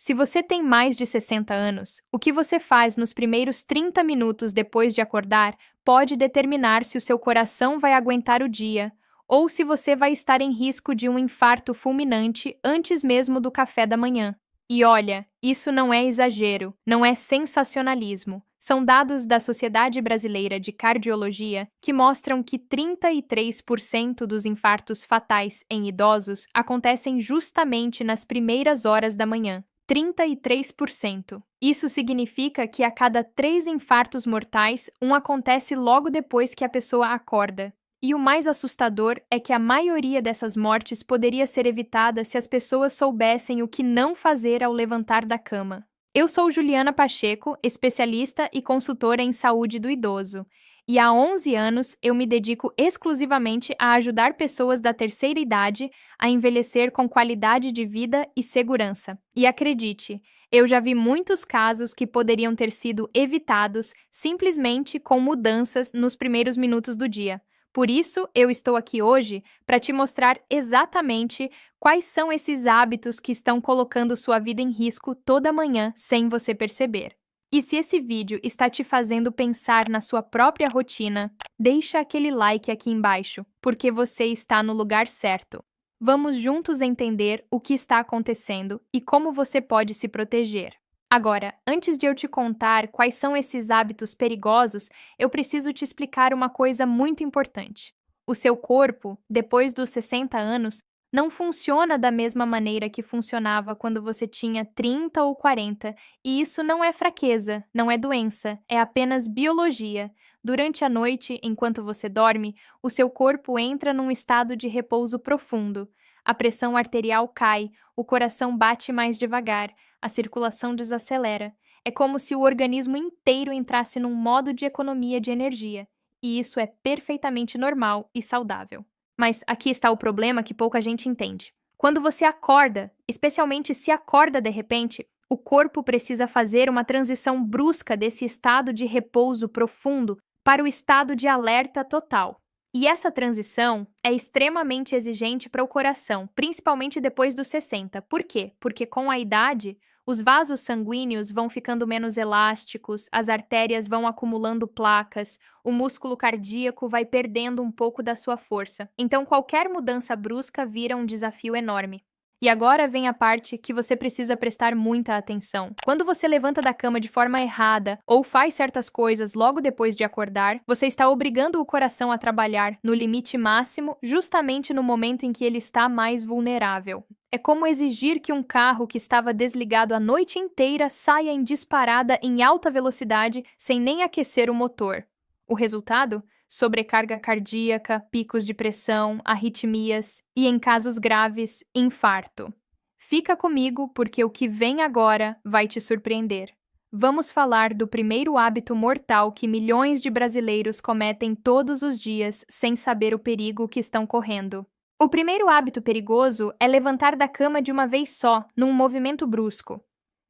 Se você tem mais de 60 anos, o que você faz nos primeiros 30 minutos depois de acordar pode determinar se o seu coração vai aguentar o dia ou se você vai estar em risco de um infarto fulminante antes mesmo do café da manhã. E olha, isso não é exagero, não é sensacionalismo. São dados da Sociedade Brasileira de Cardiologia que mostram que 33% dos infartos fatais em idosos acontecem justamente nas primeiras horas da manhã. 33%. Isso significa que a cada 3 infartos mortais, um acontece logo depois que a pessoa acorda. E o mais assustador é que a maioria dessas mortes poderia ser evitada se as pessoas soubessem o que não fazer ao levantar da cama. Eu sou Juliana Pacheco, especialista e consultora em saúde do idoso, e há 11 anos eu me dedico exclusivamente a ajudar pessoas da terceira idade a envelhecer com qualidade de vida e segurança. E acredite, eu já vi muitos casos que poderiam ter sido evitados simplesmente com mudanças nos primeiros minutos do dia. Por isso, eu estou aqui hoje para te mostrar exatamente quais são esses hábitos que estão colocando sua vida em risco toda manhã sem você perceber. E se esse vídeo está te fazendo pensar na sua própria rotina, deixa aquele like aqui embaixo, porque você está no lugar certo. Vamos juntos entender o que está acontecendo e como você pode se proteger. Agora, antes de eu te contar quais são esses hábitos perigosos, eu preciso te explicar uma coisa muito importante. O seu corpo, depois dos 60 anos, não funciona da mesma maneira que funcionava quando você tinha 30 ou 40, e isso não é fraqueza, não é doença, é apenas biologia. Durante a noite, enquanto você dorme, o seu corpo entra num estado de repouso profundo. A pressão arterial cai, o coração bate mais devagar, a circulação desacelera. É como se o organismo inteiro entrasse num modo de economia de energia, e isso é perfeitamente normal e saudável. Mas aqui está o problema que pouca gente entende. Quando você acorda, especialmente se acorda de repente, o corpo precisa fazer uma transição brusca desse estado de repouso profundo para o estado de alerta total. E essa transição é extremamente exigente para o coração, principalmente depois dos 60. Por quê? Porque com a idade, os vasos sanguíneos vão ficando menos elásticos, as artérias vão acumulando placas, o músculo cardíaco vai perdendo um pouco da sua força. Então, qualquer mudança brusca vira um desafio enorme. E agora vem a parte que você precisa prestar muita atenção. Quando você levanta da cama de forma errada ou faz certas coisas logo depois de acordar, você está obrigando o coração a trabalhar no limite máximo justamente no momento em que ele está mais vulnerável. É como exigir que um carro que estava desligado a noite inteira saia em disparada em alta velocidade sem nem aquecer o motor. O resultado? Sobrecarga cardíaca, picos de pressão, arritmias e, em casos graves, infarto. Fica comigo porque o que vem agora vai te surpreender. Vamos falar do primeiro hábito mortal que milhões de brasileiros cometem todos os dias sem saber o perigo que estão correndo. O primeiro hábito perigoso é levantar da cama de uma vez só, num movimento brusco.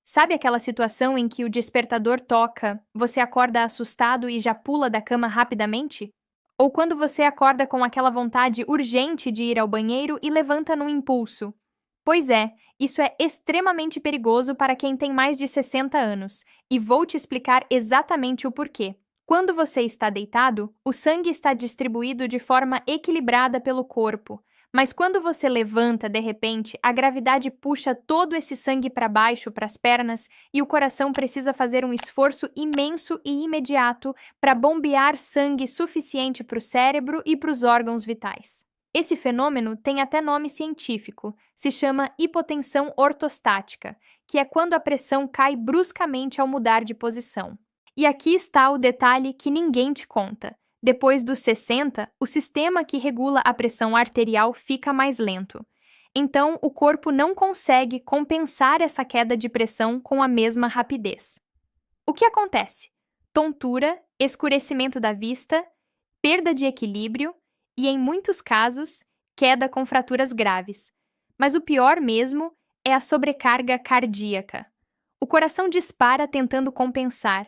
Sabe aquela situação em que o despertador toca, você acorda assustado e já pula da cama rapidamente? Ou quando você acorda com aquela vontade urgente de ir ao banheiro e levanta num impulso? Pois é, isso é extremamente perigoso para quem tem mais de 60 anos, e vou te explicar exatamente o porquê. Quando você está deitado, o sangue está distribuído de forma equilibrada pelo corpo. Mas quando você levanta, de repente, a gravidade puxa todo esse sangue para baixo, para as pernas, e o coração precisa fazer um esforço imenso e imediato para bombear sangue suficiente para o cérebro e para os órgãos vitais. Esse fenômeno tem até nome científico, se chama hipotensão ortostática, que é quando a pressão cai bruscamente ao mudar de posição. E aqui está o detalhe que ninguém te conta. Depois dos 60, o sistema que regula a pressão arterial fica mais lento. Então, o corpo não consegue compensar essa queda de pressão com a mesma rapidez. O que acontece? Tontura, escurecimento da vista, perda de equilíbrio e, em muitos casos, queda com fraturas graves. Mas o pior mesmo é a sobrecarga cardíaca. O coração dispara tentando compensar.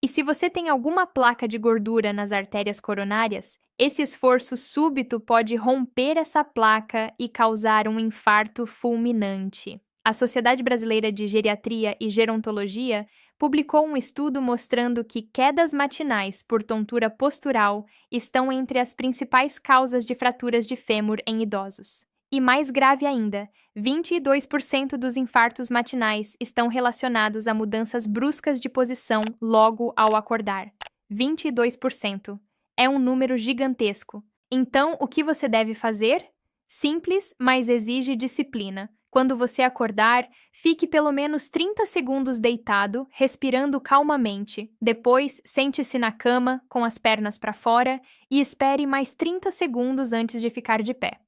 E se você tem alguma placa de gordura nas artérias coronárias, esse esforço súbito pode romper essa placa e causar um infarto fulminante. A Sociedade Brasileira de Geriatria e Gerontologia publicou um estudo mostrando que quedas matinais por tontura postural estão entre as principais causas de fraturas de fêmur em idosos. E mais grave ainda, 22% dos infartos matinais estão relacionados a mudanças bruscas de posição logo ao acordar. 22%. É um número gigantesco. Então, o que você deve fazer? Simples, mas exige disciplina. Quando você acordar, fique pelo menos 30 segundos deitado, respirando calmamente. Depois, sente-se na cama, com as pernas para fora, e espere mais 30 segundos antes de ficar de pé.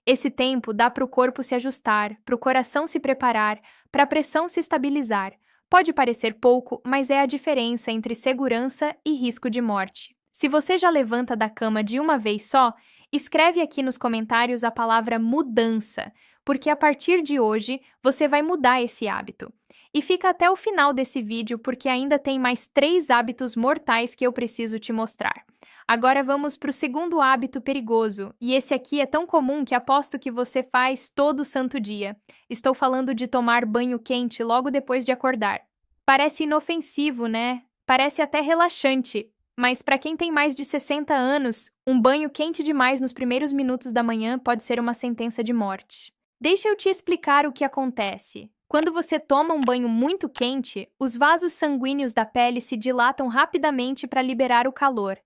Esse tempo dá para o corpo se ajustar, para o coração se preparar, para a pressão se estabilizar. Pode parecer pouco, mas é a diferença entre segurança e risco de morte. Se você já levanta da cama de uma vez só, escreve aqui nos comentários a palavra mudança, porque a partir de hoje você vai mudar esse hábito. E fica até o final desse vídeo porque ainda tem mais 3 hábitos mortais que eu preciso te mostrar. Agora vamos para o segundo hábito perigoso, e esse aqui é tão comum que aposto que você faz todo santo dia. Estou falando de tomar banho quente logo depois de acordar. Parece inofensivo, né? Parece até relaxante. Mas para quem tem mais de 60 anos, um banho quente demais nos primeiros minutos da manhã pode ser uma sentença de morte. Deixa eu te explicar o que acontece. Quando você toma um banho muito quente, os vasos sanguíneos da pele se dilatam rapidamente para liberar o calor.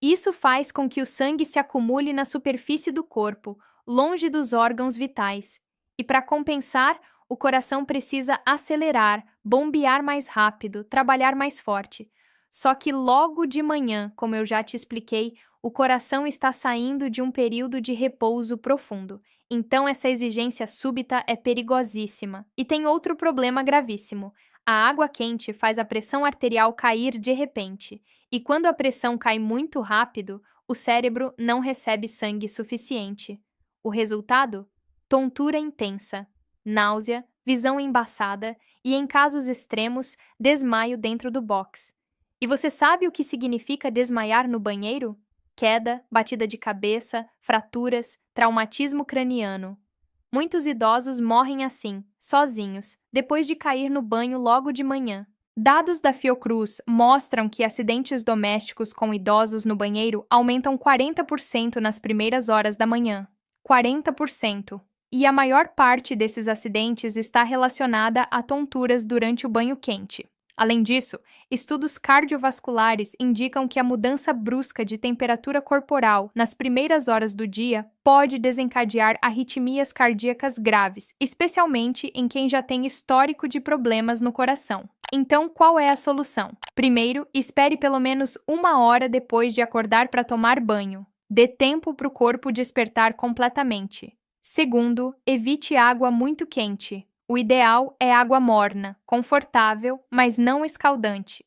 Isso faz com que o sangue se acumule na superfície do corpo, longe dos órgãos vitais. E para compensar, o coração precisa acelerar, bombear mais rápido, trabalhar mais forte. Só que logo de manhã, como eu já te expliquei, o coração está saindo de um período de repouso profundo. Então, essa exigência súbita é perigosíssima. E tem outro problema gravíssimo. A água quente faz a pressão arterial cair de repente. E quando a pressão cai muito rápido, o cérebro não recebe sangue suficiente. O resultado? Tontura intensa, náusea, visão embaçada e, em casos extremos, desmaio dentro do box. E você sabe o que significa desmaiar no banheiro? Queda, batida de cabeça, fraturas, traumatismo craniano. Muitos idosos morrem assim, sozinhos, depois de cair no banho logo de manhã. Dados da Fiocruz mostram que acidentes domésticos com idosos no banheiro aumentam 40% nas primeiras horas da manhã. 40%. E a maior parte desses acidentes está relacionada a tonturas durante o banho quente. Além disso, estudos cardiovasculares indicam que a mudança brusca de temperatura corporal nas primeiras horas do dia pode desencadear arritmias cardíacas graves, especialmente em quem já tem histórico de problemas no coração. Então, qual é a solução? Primeiro, espere pelo menos 1 hora depois de acordar para tomar banho. Dê tempo para o corpo despertar completamente. Segundo, evite água muito quente. O ideal é água morna, confortável, mas não escaldante.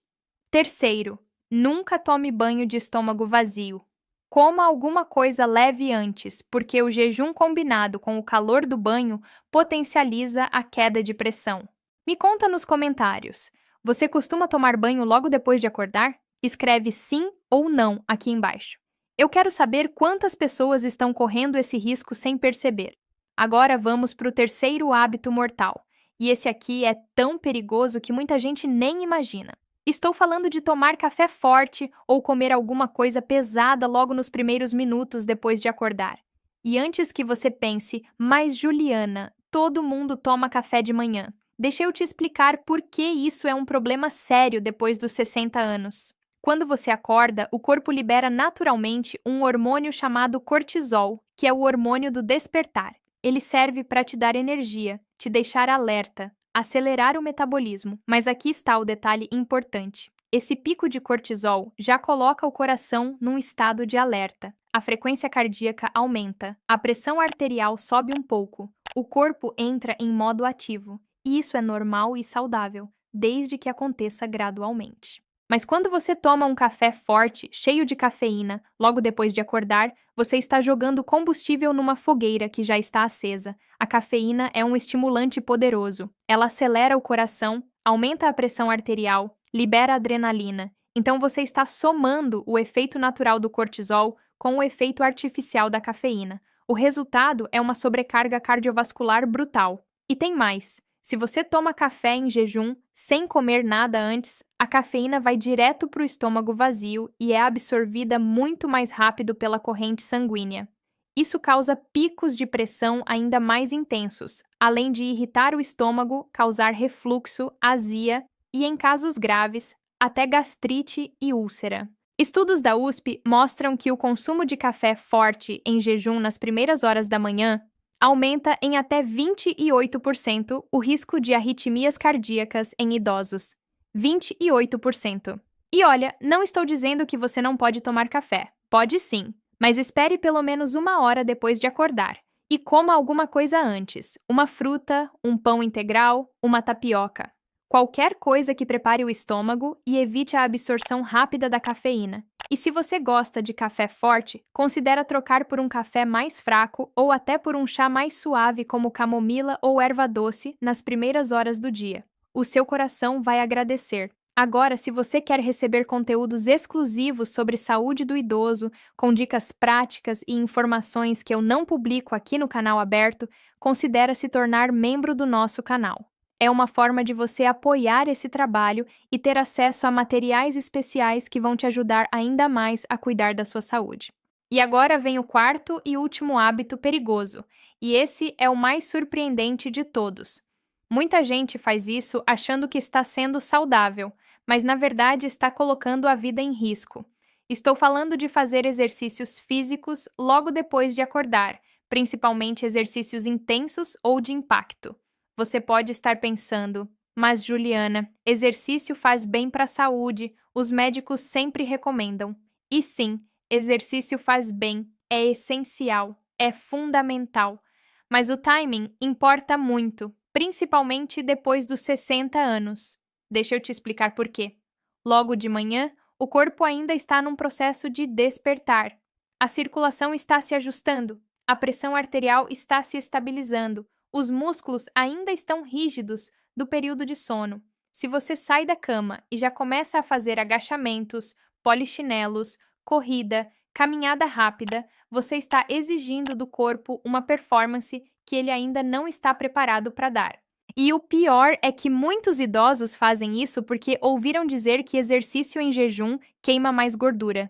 Terceiro, nunca tome banho de estômago vazio. Coma alguma coisa leve antes, porque o jejum combinado com o calor do banho potencializa a queda de pressão. Me conta nos comentários. Você costuma tomar banho logo depois de acordar? Escreve sim ou não aqui embaixo. Eu quero saber quantas pessoas estão correndo esse risco sem perceber. Agora vamos para o terceiro hábito mortal. E esse aqui é tão perigoso que muita gente nem imagina. Estou falando de tomar café forte ou comer alguma coisa pesada logo nos primeiros minutos depois de acordar. E antes que você pense, mas Juliana, todo mundo toma café de manhã. Deixa eu te explicar por que isso é um problema sério depois dos 60 anos. Quando você acorda, o corpo libera naturalmente um hormônio chamado cortisol, que é o hormônio do despertar. Ele serve para te dar energia, te deixar alerta, acelerar o metabolismo. Mas aqui está o detalhe importante. Esse pico de cortisol já coloca o coração num estado de alerta. A frequência cardíaca aumenta, a pressão arterial sobe um pouco, o corpo entra em modo ativo. E isso é normal e saudável, desde que aconteça gradualmente. Mas quando você toma um café forte, cheio de cafeína, logo depois de acordar, você está jogando combustível numa fogueira que já está acesa. A cafeína é um estimulante poderoso. Ela acelera o coração, aumenta a pressão arterial, libera adrenalina. Então você está somando o efeito natural do cortisol com o efeito artificial da cafeína. O resultado é uma sobrecarga cardiovascular brutal. E tem mais. Se você toma café em jejum, sem comer nada antes, a cafeína vai direto para o estômago vazio e é absorvida muito mais rápido pela corrente sanguínea. Isso causa picos de pressão ainda mais intensos, além de irritar o estômago, causar refluxo, azia e, em casos graves, até gastrite e úlcera. Estudos da USP mostram que o consumo de café forte em jejum nas primeiras horas da manhã aumenta em até 28% o risco de arritmias cardíacas em idosos. 28%. E olha, não estou dizendo que você não pode tomar café. Pode sim, mas espere pelo menos 1 hora depois de acordar. E coma alguma coisa antes: uma fruta, um pão integral, uma tapioca. Qualquer coisa que prepare o estômago e evite a absorção rápida da cafeína. E se você gosta de café forte, considera trocar por um café mais fraco ou até por um chá mais suave como camomila ou erva doce nas primeiras horas do dia. O seu coração vai agradecer. Agora, se você quer receber conteúdos exclusivos sobre saúde do idoso, com dicas práticas e informações que eu não publico aqui no canal aberto, considera se tornar membro do nosso canal. É uma forma de você apoiar esse trabalho e ter acesso a materiais especiais que vão te ajudar ainda mais a cuidar da sua saúde. E agora vem o quarto e último hábito perigoso, e esse é o mais surpreendente de todos. Muita gente faz isso achando que está sendo saudável, mas na verdade está colocando a vida em risco. Estou falando de fazer exercícios físicos logo depois de acordar, principalmente exercícios intensos ou de impacto. Você pode estar pensando, mas Juliana, exercício faz bem para a saúde, os médicos sempre recomendam. E sim, exercício faz bem, é essencial, é fundamental. Mas o timing importa muito, principalmente depois dos 60 anos. Deixa eu te explicar por quê. Logo de manhã, o corpo ainda está num processo de despertar. A circulação está se ajustando, a pressão arterial está se estabilizando. Os músculos ainda estão rígidos do período de sono. Se você sai da cama e já começa a fazer agachamentos, polichinelos, corrida, caminhada rápida, você está exigindo do corpo uma performance que ele ainda não está preparado para dar. E o pior é que muitos idosos fazem isso porque ouviram dizer que exercício em jejum queima mais gordura.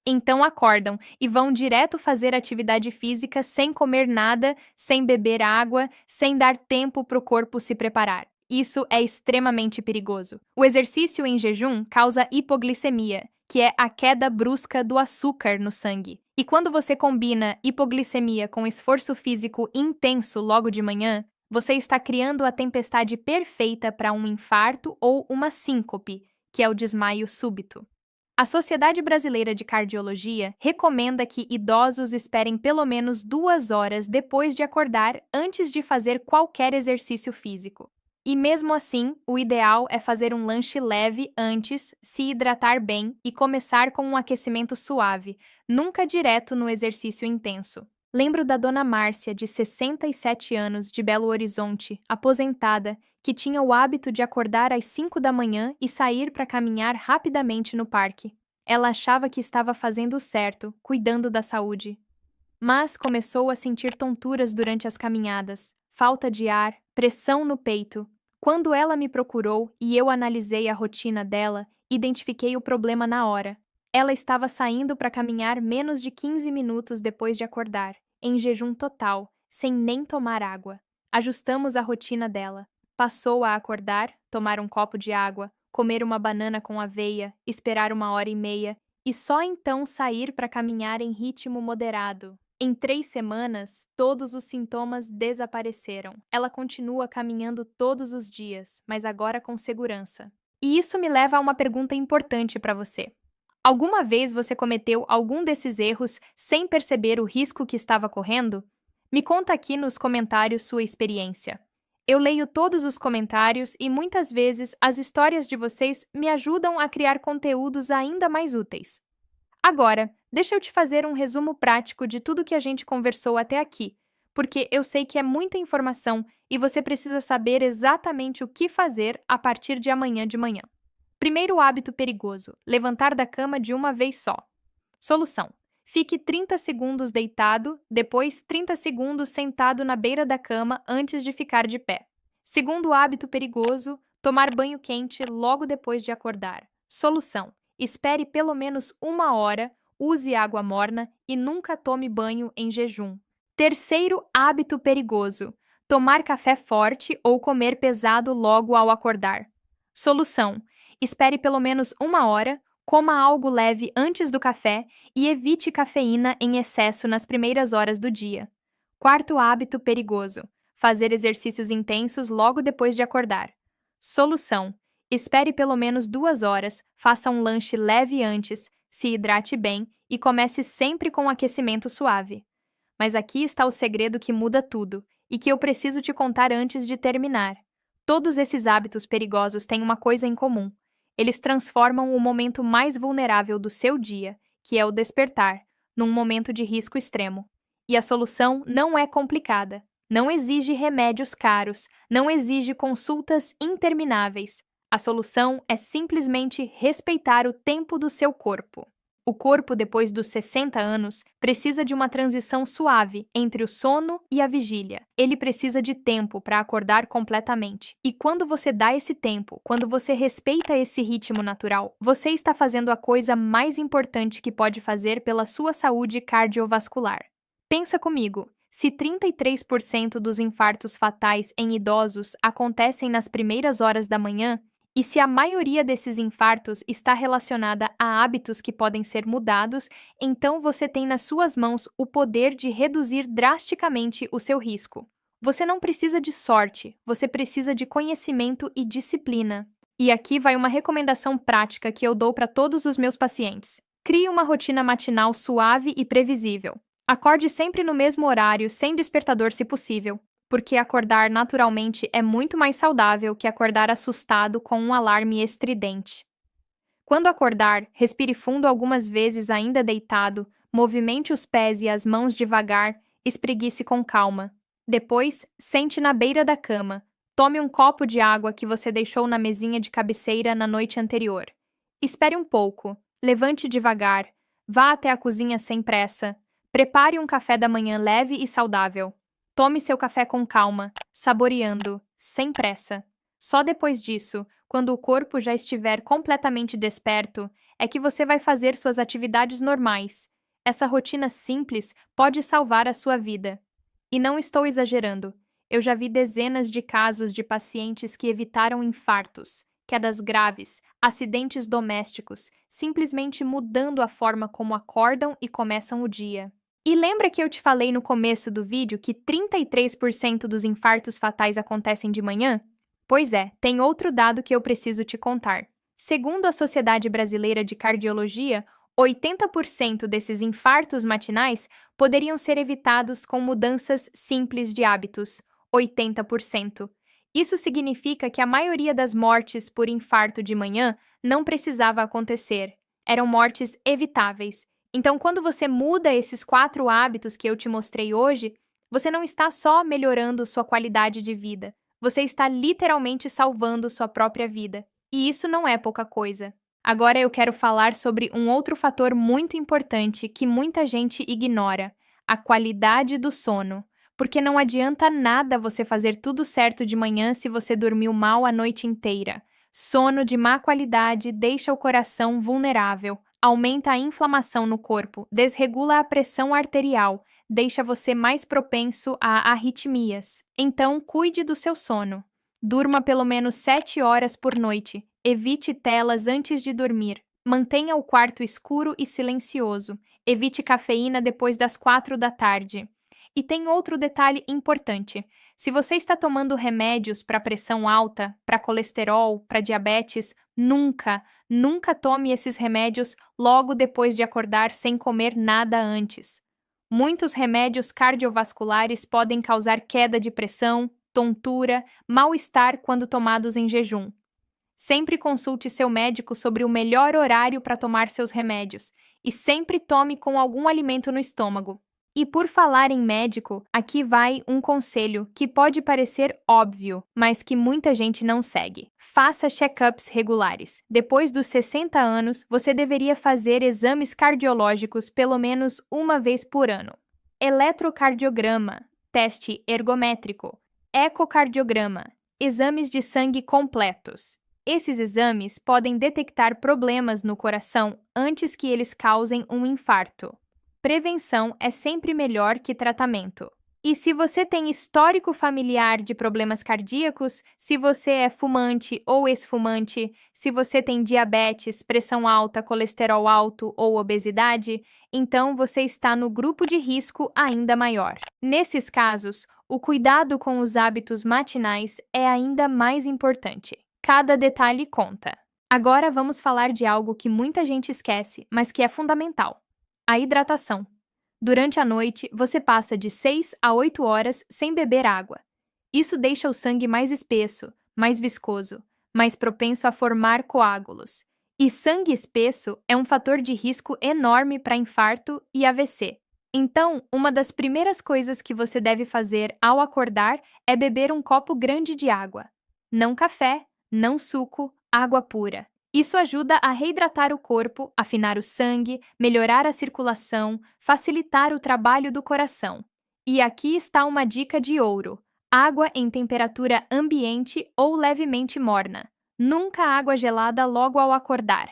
Então acordam e vão direto fazer atividade física sem comer nada, sem beber água, sem dar tempo para o corpo se preparar. Isso é extremamente perigoso. O exercício em jejum causa hipoglicemia, que é a queda brusca do açúcar no sangue. E quando você combina hipoglicemia com esforço físico intenso logo de manhã, você está criando a tempestade perfeita para um infarto ou uma síncope, que é o desmaio súbito. A Sociedade Brasileira de Cardiologia recomenda que idosos esperem pelo menos 2 horas depois de acordar antes de fazer qualquer exercício físico. E mesmo assim, o ideal é fazer um lanche leve antes, se hidratar bem e começar com um aquecimento suave, nunca direto no exercício intenso. Lembro da dona Márcia, de 67 anos, de Belo Horizonte, aposentada, que tinha o hábito de acordar às 5 da manhã e sair para caminhar rapidamente no parque. Ela achava que estava fazendo o certo, cuidando da saúde. Mas começou a sentir tonturas durante as caminhadas, falta de ar, pressão no peito. Quando ela me procurou e eu analisei a rotina dela, identifiquei o problema na hora. Ela estava saindo para caminhar menos de 15 minutos depois de acordar, em jejum total, sem nem tomar água. Ajustamos a rotina dela. Passou a acordar, tomar um copo de água, comer uma banana com aveia, esperar 1 hora e meia e só então sair para caminhar em ritmo moderado. Em 3 semanas, todos os sintomas desapareceram. Ela continua caminhando todos os dias, mas agora com segurança. E isso me leva a uma pergunta importante para você. Alguma vez você cometeu algum desses erros sem perceber o risco que estava correndo? Me conta aqui nos comentários sua experiência. Eu leio todos os comentários e muitas vezes as histórias de vocês me ajudam a criar conteúdos ainda mais úteis. Agora, deixa eu te fazer um resumo prático de tudo que a gente conversou até aqui, porque eu sei que é muita informação e você precisa saber exatamente o que fazer a partir de amanhã de manhã. Primeiro hábito perigoso: levantar da cama de uma vez só. Solução: fique 30 segundos deitado, depois 30 segundos sentado na beira da cama antes de ficar de pé. Segundo hábito perigoso, tomar banho quente logo depois de acordar. Solução: espere pelo menos 1 hora, use água morna e nunca tome banho em jejum. Terceiro hábito perigoso: tomar café forte ou comer pesado logo ao acordar. Solução: espere pelo menos 1 hora, coma algo leve antes do café e evite cafeína em excesso nas primeiras horas do dia. Quarto hábito perigoso: fazer exercícios intensos logo depois de acordar. Solução: espere pelo menos 2 horas, faça um lanche leve antes, se hidrate bem e comece sempre com um aquecimento suave. Mas aqui está o segredo que muda tudo e que eu preciso te contar antes de terminar. Todos esses hábitos perigosos têm uma coisa em comum: eles transformam o momento mais vulnerável do seu dia, que é o despertar, num momento de risco extremo. E a solução não é complicada. Não exige remédios caros, não exige consultas intermináveis. A solução é simplesmente respeitar o tempo do seu corpo. O corpo, depois dos 60 anos, precisa de uma transição suave entre o sono e a vigília. Ele precisa de tempo para acordar completamente. E quando você dá esse tempo, quando você respeita esse ritmo natural, você está fazendo a coisa mais importante que pode fazer pela sua saúde cardiovascular. Pensa comigo. Se 33% dos infartos fatais em idosos acontecem nas primeiras horas da manhã, e se a maioria desses infartos está relacionada a hábitos que podem ser mudados, então você tem nas suas mãos o poder de reduzir drasticamente o seu risco. Você não precisa de sorte, você precisa de conhecimento e disciplina. E aqui vai uma recomendação prática que eu dou para todos os meus pacientes. Crie uma rotina matinal suave e previsível. Acorde sempre no mesmo horário, sem despertador se possível, porque acordar naturalmente é muito mais saudável que acordar assustado com um alarme estridente. Quando acordar, respire fundo algumas vezes ainda deitado, movimente os pés e as mãos devagar, espreguice com calma. Depois, sente na beira da cama. Tome um copo de água que você deixou na mesinha de cabeceira na noite anterior. Espere um pouco, levante devagar, vá até a cozinha sem pressa. Prepare um café da manhã leve e saudável. Tome seu café com calma, saboreando, sem pressa. Só depois disso, quando o corpo já estiver completamente desperto, é que você vai fazer suas atividades normais. Essa rotina simples pode salvar a sua vida. E não estou exagerando. Eu já vi dezenas de casos de pacientes que evitaram infartos, quedas graves, acidentes domésticos, simplesmente mudando a forma como acordam e começam o dia. E lembra que eu te falei no começo do vídeo que 33% dos infartos fatais acontecem de manhã? Pois é, tem outro dado que eu preciso te contar. Segundo a Sociedade Brasileira de Cardiologia, 80% desses infartos matinais poderiam ser evitados com mudanças simples de hábitos. 80%. Isso significa que a maioria das mortes por infarto de manhã não precisava acontecer. Eram mortes evitáveis. Então, quando você muda esses 4 hábitos que eu te mostrei hoje, você não está só melhorando sua qualidade de vida, você está literalmente salvando sua própria vida. E isso não é pouca coisa. Agora eu quero falar sobre um outro fator muito importante que muita gente ignora: a qualidade do sono. Porque não adianta nada você fazer tudo certo de manhã se você dormiu mal a noite inteira. Sono de má qualidade deixa o coração vulnerável, aumenta a inflamação no corpo, desregula a pressão arterial, deixa você mais propenso a arritmias. Então, cuide do seu sono. Durma pelo menos 7 horas por noite. Evite telas antes de dormir. Mantenha o quarto escuro e silencioso. Evite cafeína depois das 4 da tarde. E tem outro detalhe importante. Se você está tomando remédios para pressão alta, para colesterol, para diabetes, nunca tome esses remédios logo depois de acordar sem comer nada antes. Muitos remédios cardiovasculares podem causar queda de pressão, tontura, mal-estar quando tomados em jejum. Sempre consulte seu médico sobre o melhor horário para tomar seus remédios e sempre tome com algum alimento no estômago. E por falar em médico, aqui vai um conselho que pode parecer óbvio, mas que muita gente não segue. Faça check-ups regulares. Depois dos 60 anos, você deveria fazer exames cardiológicos pelo menos uma vez por ano. Eletrocardiograma, teste ergométrico, ecocardiograma, exames de sangue completos. Esses exames podem detectar problemas no coração antes que eles causem um infarto. Prevenção é sempre melhor que tratamento. E se você tem histórico familiar de problemas cardíacos, se você é fumante ou ex-fumante, se você tem diabetes, pressão alta, colesterol alto ou obesidade, então você está no grupo de risco ainda maior. Nesses casos, o cuidado com os hábitos matinais é ainda mais importante. Cada detalhe conta. Agora vamos falar de algo que muita gente esquece, mas que é fundamental: a hidratação. Durante a noite, você passa de 6 a 8 horas sem beber água. Isso deixa o sangue mais espesso, mais viscoso, mais propenso a formar coágulos. E sangue espesso é um fator de risco enorme para infarto e AVC. Então, uma das primeiras coisas que você deve fazer ao acordar é beber um copo grande de água. Não café, não suco, água pura. Isso ajuda a reidratar o corpo, afinar o sangue, melhorar a circulação, facilitar o trabalho do coração. E aqui está uma dica de ouro: água em temperatura ambiente ou levemente morna. Nunca água gelada logo ao acordar.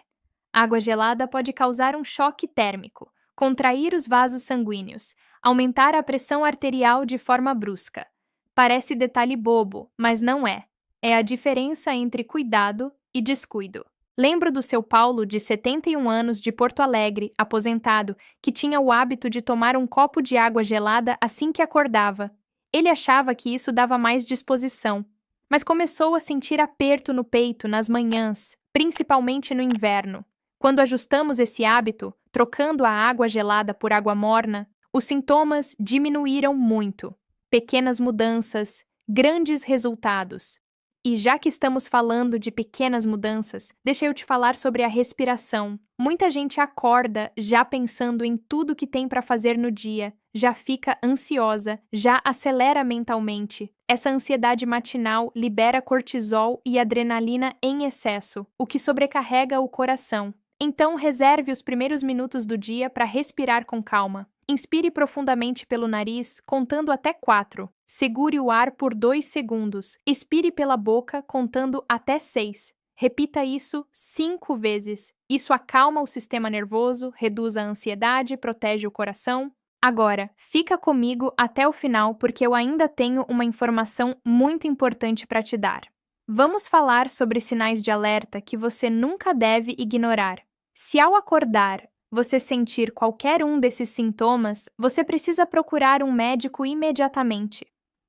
Água gelada pode causar um choque térmico, contrair os vasos sanguíneos, aumentar a pressão arterial de forma brusca. Parece detalhe bobo, mas não é. É a diferença entre cuidado e descuido. Lembro do seu Paulo, de 71 anos, de Porto Alegre, aposentado, que tinha o hábito de tomar um copo de água gelada assim que acordava. Ele achava que isso dava mais disposição, mas começou a sentir aperto no peito nas manhãs, principalmente no inverno. Quando ajustamos esse hábito, trocando a água gelada por água morna, os sintomas diminuíram muito. Pequenas mudanças, grandes resultados. E já que estamos falando de pequenas mudanças, deixa eu te falar sobre a respiração. Muita gente acorda já pensando em tudo que tem para fazer no dia, já fica ansiosa, já acelera mentalmente. Essa ansiedade matinal libera cortisol e adrenalina em excesso, o que sobrecarrega o coração. Então, reserve os primeiros minutos do dia para respirar com calma. Inspire profundamente pelo nariz, contando até 4. Segure o ar por 2 segundos. Expire pela boca, contando até 6. Repita isso 5 vezes. Isso acalma o sistema nervoso, reduz a ansiedade, protege o coração. Agora, fica comigo até o final porque eu ainda tenho uma informação muito importante para te dar. Vamos falar sobre sinais de alerta que você nunca deve ignorar. Se ao acordar você sentir qualquer um desses sintomas, você precisa procurar um médico imediatamente.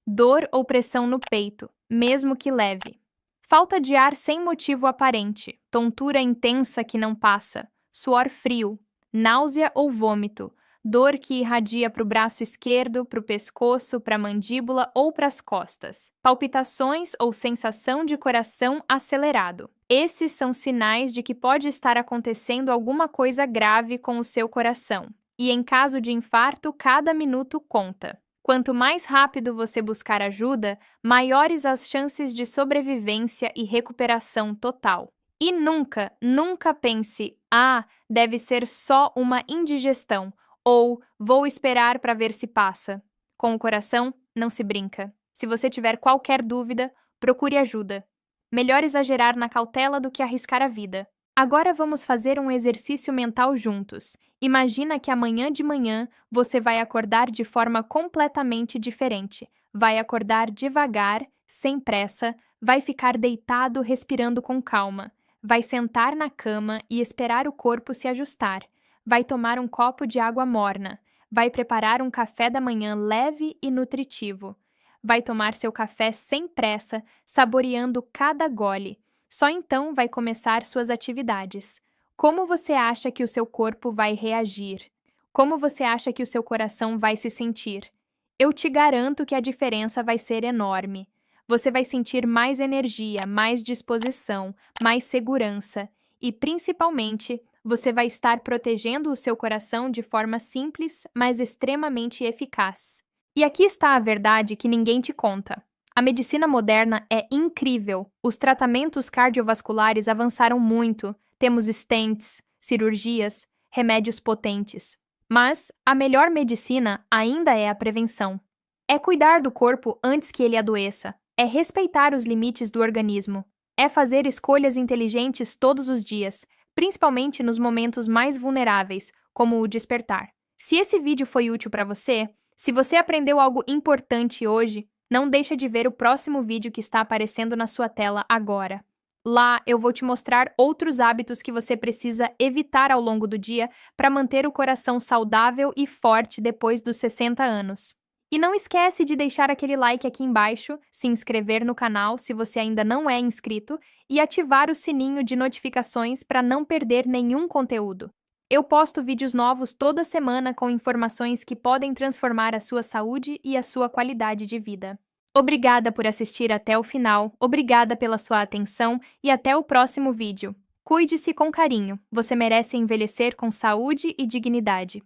Dor ou pressão no peito, mesmo que leve. Falta de ar sem motivo aparente, tontura intensa que não passa, suor frio, náusea ou vômito, dor que irradia para o braço esquerdo, para o pescoço, para a mandíbula ou para as costas, palpitações ou sensação de coração acelerado. Esses são sinais de que pode estar acontecendo alguma coisa grave com o seu coração. E em caso de infarto, cada minuto conta. Quanto mais rápido você buscar ajuda, maiores as chances de sobrevivência e recuperação total. E nunca, nunca pense: deve ser só uma indigestão, ou vou esperar para ver se passa. Com o coração, não se brinca. Se você tiver qualquer dúvida, procure ajuda. Melhor exagerar na cautela do que arriscar a vida. Agora vamos fazer um exercício mental juntos. Imagina que amanhã de manhã você vai acordar de forma completamente diferente. Vai acordar devagar, sem pressa, vai ficar deitado respirando com calma. Vai sentar na cama e esperar o corpo se ajustar. Vai tomar um copo de água morna. Vai preparar um café da manhã leve e nutritivo. Vai tomar seu café sem pressa, saboreando cada gole. Só então vai começar suas atividades. Como você acha que o seu corpo vai reagir? Como você acha que o seu coração vai se sentir? Eu te garanto que a diferença vai ser enorme. Você vai sentir mais energia, mais disposição, mais segurança e, principalmente, você vai estar protegendo o seu coração de forma simples, mas extremamente eficaz. E aqui está a verdade que ninguém te conta. A medicina moderna é incrível. Os tratamentos cardiovasculares avançaram muito. Temos stents, cirurgias, remédios potentes. Mas a melhor medicina ainda é a prevenção. É cuidar do corpo antes que ele adoeça. É respeitar os limites do organismo. É fazer escolhas inteligentes todos os dias, principalmente nos momentos mais vulneráveis, como o despertar. Se esse vídeo foi útil para você, se você aprendeu algo importante hoje, não deixa de ver o próximo vídeo que está aparecendo na sua tela agora. Lá eu vou te mostrar outros hábitos que você precisa evitar ao longo do dia para manter o coração saudável e forte depois dos 60 anos. E não esquece de deixar aquele like aqui embaixo, se inscrever no canal se você ainda não é inscrito e ativar o sininho de notificações para não perder nenhum conteúdo. Eu posto vídeos novos toda semana com informações que podem transformar a sua saúde e a sua qualidade de vida. Obrigada por assistir até o final, obrigada pela sua atenção e até o próximo vídeo. Cuide-se com carinho, você merece envelhecer com saúde e dignidade.